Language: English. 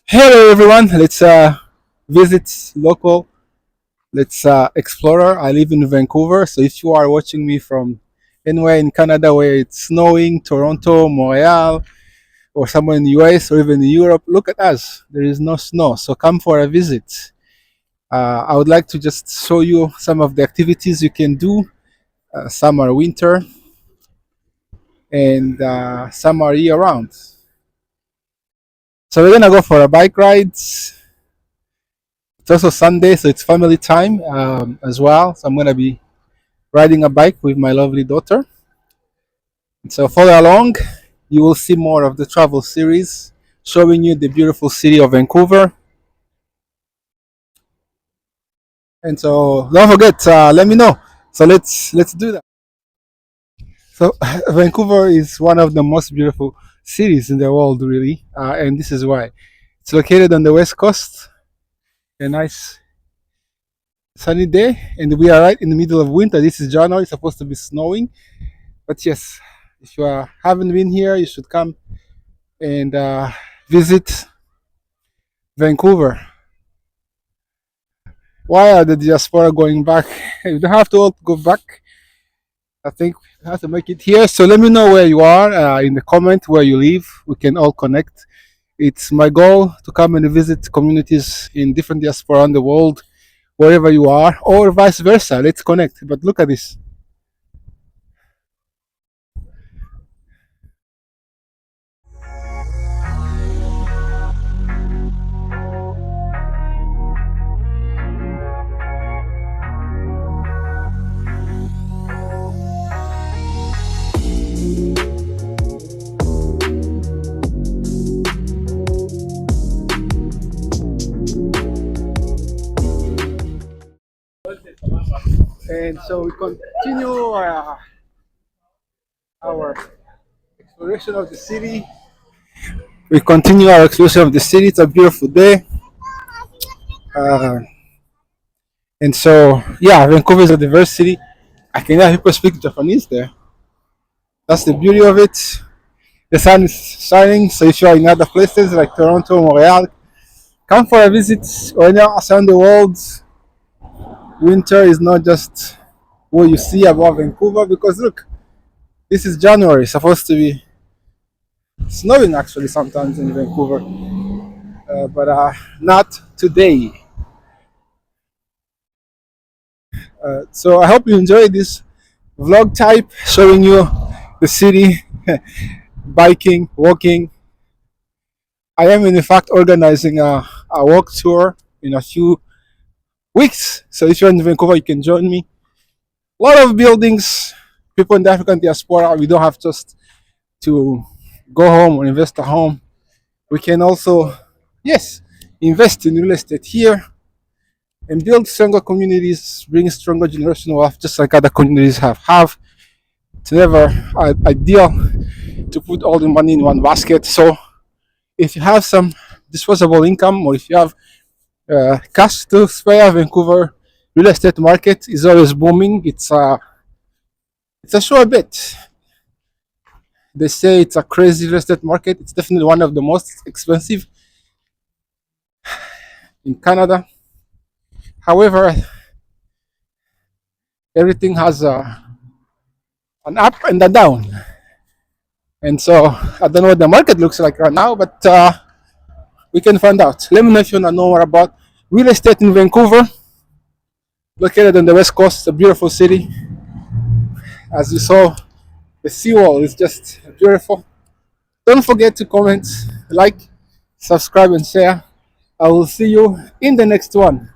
Hello everyone. Let's visit local. Let's explore. I live in Vancouver, so if you are watching me from anywhere in Canada where it's snowing, Toronto, Montreal, or somewhere in the US or even in Europe, look at us. There is no snow, so come for a visit. I would like to just show you some of the activities you can do. Some are winter, and some are year round. So we're gonna go for a bike ride. It's also Sunday, so it's family time as well. So I'm gonna be riding a bike with my lovely daughter. So follow along. You will see more of the travel series, showing you the beautiful city of Vancouver. And so don't forget, let me know. So let's do that. So Vancouver is one of the most beautiful cities in the world, really, and this is why. It's located on the west coast. A nice sunny day, and we are right in the middle of winter. This is January. It's supposed to be snowing. But yes, if you haven't been here, you should come and visit Vancouver. Why are the diaspora going back? You don't have to all go back. I think we have to make it here. So let me know where you are in the comment where you live. We can all connect. It's my goal to come and visit communities in different diaspora around the world, wherever you are, or vice versa. Let's connect. But look at this. And so we continue our exploration of the city. We continue our exploration of the city. It's a beautiful day. Uh, and so, yeah, Vancouver is a diverse city. I can hear people speak Japanese there. That's the beauty of it. The sun is shining, so if you are in other places like Toronto, Montreal, come for a visit. When you're around the world, winter is not just what you see above Vancouver because look, this is January. It's supposed to be snowing actually sometimes in Vancouver, but not today. So I hope you enjoy this vlog type showing you the city, biking, walking. I am in fact organizing a walk tour in a few weeks. So if you're in Vancouver, you can join me. A lot of buildings, people in the African diaspora, we don't have just to go home or invest at home. We can also, yes, invest in real estate here and build stronger communities, bring stronger generational wealth, just like other communities have. It's never ideal to put all the money in one basket. So if you have some disposable income or if you have cash to spare, Vancouver real estate market is always booming. It's a sure bet. They say it's a crazy real estate market. It's definitely one of the most expensive in Canada. However, everything has an up and a down. And so I don't know what the market looks like right now, but we can find out. Let me know if you want to know more about real estate in Vancouver, located on the west coast, a beautiful city. As you saw, the seawall is just beautiful. Don't forget to comment, like, subscribe, and share. I will see you in the next one.